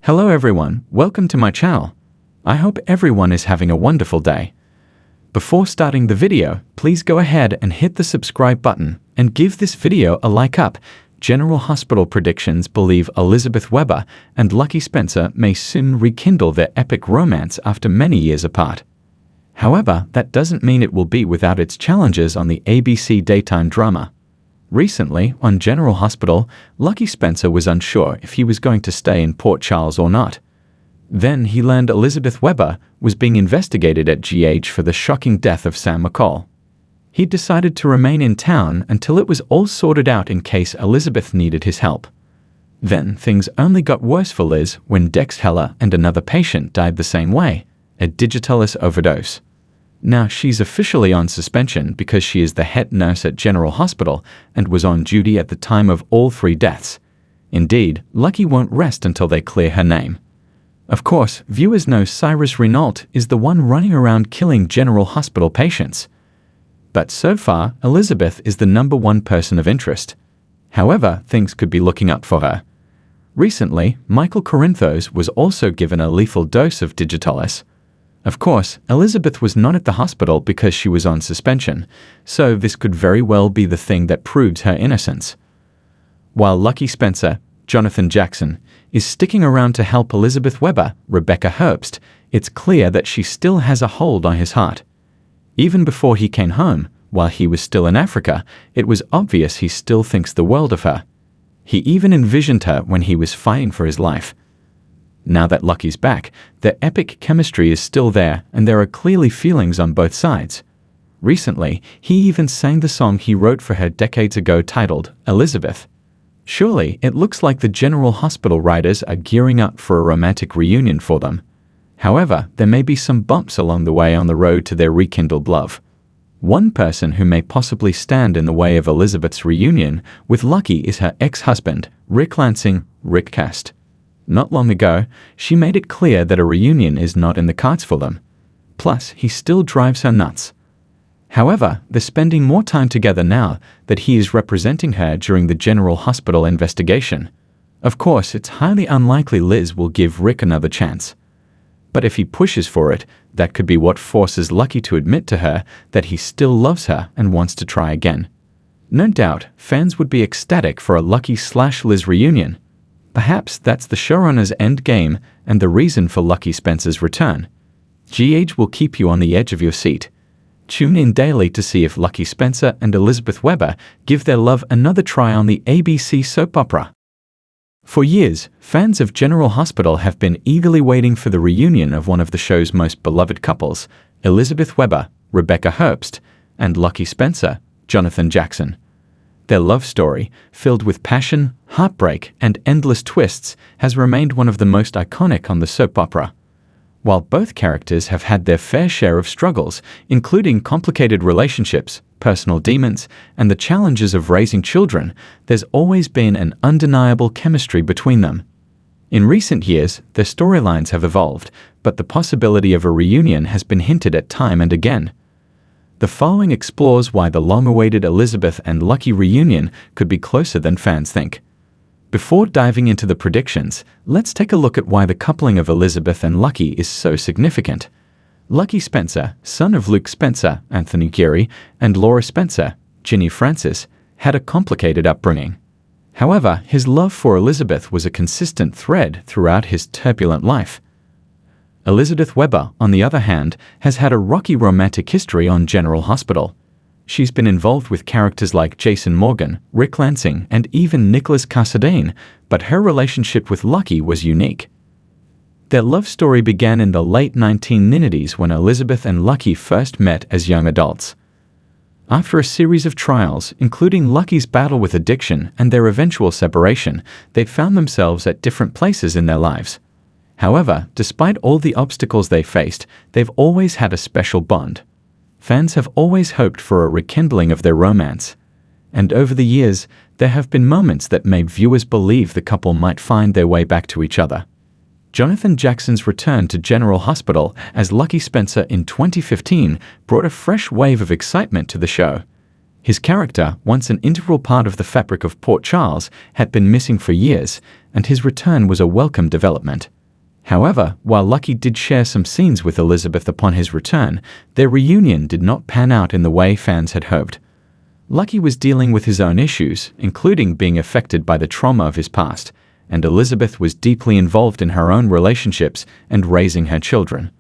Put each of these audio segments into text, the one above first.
Hello everyone, welcome to my channel. I hope everyone is having a wonderful day. Before starting the video, please go ahead and hit the subscribe button and give this video a like up. General Hospital predictions believe Elizabeth Weber and Lucky Spencer may soon rekindle their epic romance after many years apart. However, that doesn't mean it will be without its challenges on the ABC daytime drama. Recently, on General Hospital, Lucky Spencer was unsure if he was going to stay in Port Charles or not. Then he learned Elizabeth Weber was being investigated at GH for the shocking death of Sam McCall. He decided to remain in town until it was all sorted out in case Elizabeth needed his help. Then things only got worse for Liz when Dex Heller and another patient died the same way, a digitalis overdose. Now she's officially on suspension because she is the head nurse at General Hospital and was on duty at the time of all three deaths. Indeed, Lucky won't rest until they clear her name. Of course, viewers know Cyrus Renault is the one running around killing General Hospital patients. But so far, Elizabeth is the #1 person of interest. However, things could be looking up for her. Recently, Michael Corinthos was also given a lethal dose of digitalis. Of course, Elizabeth was not at the hospital because she was on suspension, so this could very well be the thing that proves her innocence. While Lucky Spencer, Jonathan Jackson, is sticking around to help Elizabeth Weber, Rebecca Herbst, it's clear that she still has a hold on his heart. Even before he came home, while he was still in Africa, it was obvious he still thinks the world of her. He even envisioned her when he was fighting for his life. Now that Lucky's back, their epic chemistry is still there and there are clearly feelings on both sides. Recently, he even sang the song he wrote for her decades ago titled Elizabeth. Surely, it looks like the General Hospital writers are gearing up for a romantic reunion for them. However, there may be some bumps along the way on the road to their rekindled love. One person who may possibly stand in the way of Elizabeth's reunion with Lucky is her ex-husband, Rick Lansing, Rick Cast. Not long ago, she made it clear that a reunion is not in the cards for them. Plus, he still drives her nuts. However, they're spending more time together now that he is representing her during the General Hospital investigation. Of course, it's highly unlikely Liz will give Rick another chance. But if he pushes for it, that could be what forces Lucky to admit to her that he still loves her and wants to try again. No doubt, fans would be ecstatic for a Lucky/Liz reunion. Perhaps that's the showrunner's end game and the reason for Lucky Spencer's return. GH will keep you on the edge of your seat. Tune in daily to see if Lucky Spencer and Elizabeth Weber give their love another try on the ABC soap opera. For years, fans of General Hospital have been eagerly waiting for the reunion of one of the show's most beloved couples, Elizabeth Weber, Rebecca Herbst, and Lucky Spencer, Jonathan Jackson. Their love story, filled with passion, heartbreak, and endless twists, has remained one of the most iconic on the soap opera. While both characters have had their fair share of struggles, including complicated relationships, personal demons, and the challenges of raising children, there's always been an undeniable chemistry between them. In recent years, their storylines have evolved, but the possibility of a reunion has been hinted at time and again. The following explores why the long-awaited Elizabeth and Lucky reunion could be closer than fans think. Before diving into the predictions, let's take a look at why the coupling of Elizabeth and Lucky is so significant. Lucky Spencer, son of Luke Spencer, Anthony Geary, and Laura Spencer, Ginny Francis, had a complicated upbringing. However, his love for Elizabeth was a consistent thread throughout his turbulent life. Elizabeth Weber, on the other hand, has had a rocky romantic history on General Hospital. She's been involved with characters like Jason Morgan, Rick Lansing, and even Nicholas Cassadine, but her relationship with Lucky was unique. Their love story began in the late 1990s when Elizabeth and Lucky first met as young adults. After a series of trials, including Lucky's battle with addiction and their eventual separation, they found themselves at different places in their lives. However, despite all the obstacles they faced, they've always had a special bond. Fans have always hoped for a rekindling of their romance. And over the years, there have been moments that made viewers believe the couple might find their way back to each other. Jonathan Jackson's return to General Hospital as Lucky Spencer in 2015 brought a fresh wave of excitement to the show. His character, once an integral part of the fabric of Port Charles, had been missing for years, and his return was a welcome development. However, while Lucky did share some scenes with Elizabeth upon his return, their reunion did not pan out in the way fans had hoped. Lucky was dealing with his own issues, including being affected by the trauma of his past, and Elizabeth was deeply involved in her own relationships and raising her children.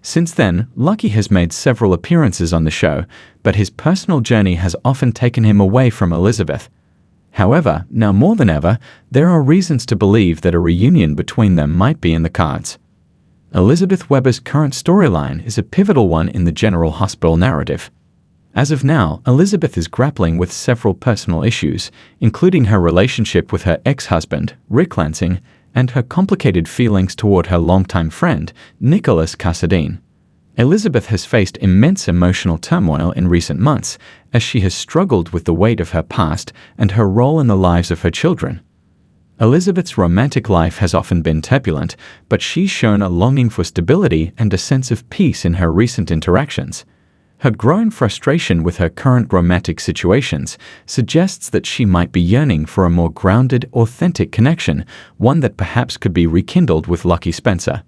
Since then, Lucky has made several appearances on the show, but his personal journey has often taken him away from Elizabeth. However, now more than ever, there are reasons to believe that a reunion between them might be in the cards. Elizabeth Webber's current storyline is a pivotal one in the General Hospital narrative. As of now, Elizabeth is grappling with several personal issues, including her relationship with her ex-husband, Rick Lansing, and her complicated feelings toward her longtime friend, Nicholas Cassadine. Elizabeth has faced immense emotional turmoil in recent months as she has struggled with the weight of her past and her role in the lives of her children. Elizabeth's romantic life has often been turbulent, but she's shown a longing for stability and a sense of peace in her recent interactions. Her growing frustration with her current romantic situations suggests that she might be yearning for a more grounded, authentic connection, one that perhaps could be rekindled with Lucky Spencer.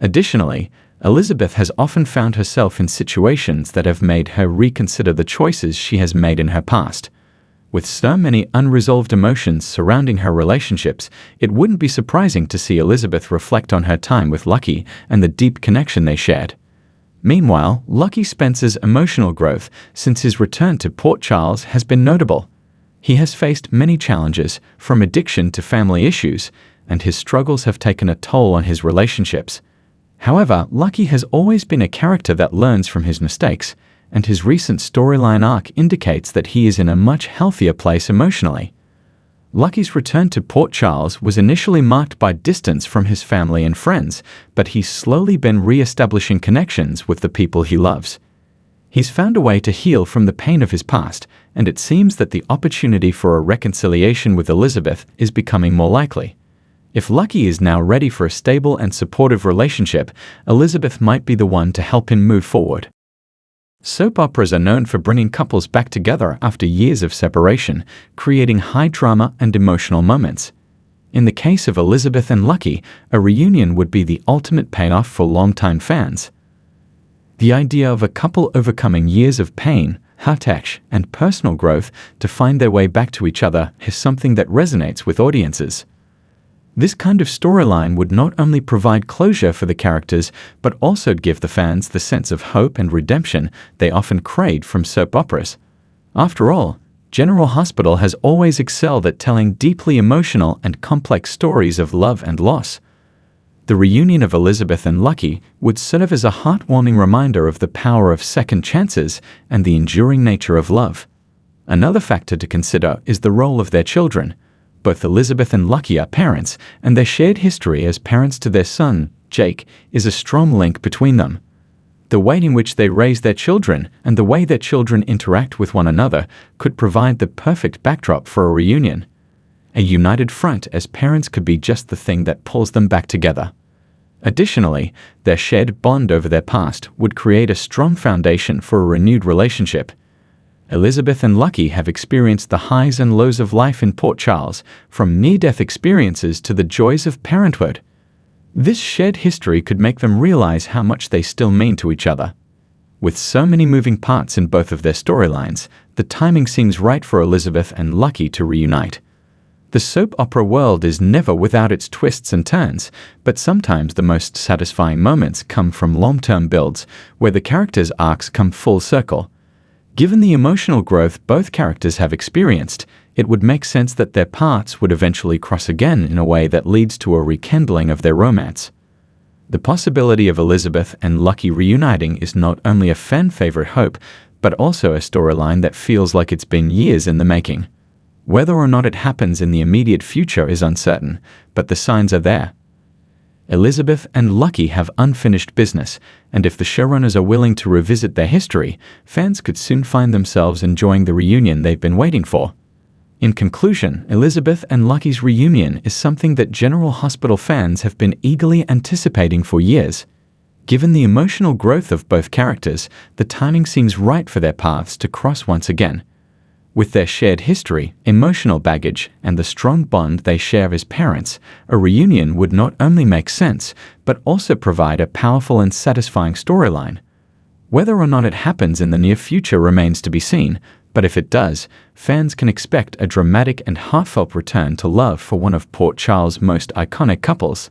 Additionally, Elizabeth has often found herself in situations that have made her reconsider the choices she has made in her past. With so many unresolved emotions surrounding her relationships, it wouldn't be surprising to see Elizabeth reflect on her time with Lucky and the deep connection they shared. Meanwhile, Lucky Spencer's emotional growth since his return to Port Charles has been notable. He has faced many challenges, from addiction to family issues, and his struggles have taken a toll on his relationships. However, Lucky has always been a character that learns from his mistakes, and his recent storyline arc indicates that he is in a much healthier place emotionally. Lucky's return to Port Charles was initially marked by distance from his family and friends, but he's slowly been re-establishing connections with the people he loves. He's found a way to heal from the pain of his past, and it seems that the opportunity for a reconciliation with Elizabeth is becoming more likely. If Lucky is now ready for a stable and supportive relationship, Elizabeth might be the one to help him move forward. Soap operas are known for bringing couples back together after years of separation, creating high drama and emotional moments. In the case of Elizabeth and Lucky, a reunion would be the ultimate payoff for longtime fans. The idea of a couple overcoming years of pain, heartache, and personal growth to find their way back to each other is something that resonates with audiences. This kind of storyline would not only provide closure for the characters, but also give the fans the sense of hope and redemption they often crave from soap operas. After all, General Hospital has always excelled at telling deeply emotional and complex stories of love and loss. The reunion of Elizabeth and Lucky would serve as a heartwarming reminder of the power of second chances and the enduring nature of love. Another factor to consider is the role of their children. Both Elizabeth and Lucky are parents, and their shared history as parents to their son, Jake, is a strong link between them. The way in which they raise their children and the way their children interact with one another could provide the perfect backdrop for a reunion. A united front as parents could be just the thing that pulls them back together. Additionally, their shared bond over their past would create a strong foundation for a renewed relationship. Elizabeth and Lucky have experienced the highs and lows of life in Port Charles, from near-death experiences to the joys of parenthood. This shared history could make them realize how much they still mean to each other. With so many moving parts in both of their storylines, the timing seems right for Elizabeth and Lucky to reunite. The soap opera world is never without its twists and turns, but sometimes the most satisfying moments come from long-term builds, where the characters' arcs come full circle. Given the emotional growth both characters have experienced, it would make sense that their paths would eventually cross again in a way that leads to a rekindling of their romance. The possibility of Elizabeth and Lucky reuniting is not only a fan-favorite hope, but also a storyline that feels like it's been years in the making. Whether or not it happens in the immediate future is uncertain, but the signs are there. Elizabeth and Lucky have unfinished business, and if the showrunners are willing to revisit their history, fans could soon find themselves enjoying the reunion they've been waiting for. In conclusion, Elizabeth and Lucky's reunion is something that General Hospital fans have been eagerly anticipating for years. Given the emotional growth of both characters, the timing seems right for their paths to cross once again. With their shared history, emotional baggage, and the strong bond they share as parents, a reunion would not only make sense, but also provide a powerful and satisfying storyline. Whether or not it happens in the near future remains to be seen, but if it does, fans can expect a dramatic and heartfelt return to love for one of Port Charles' most iconic couples.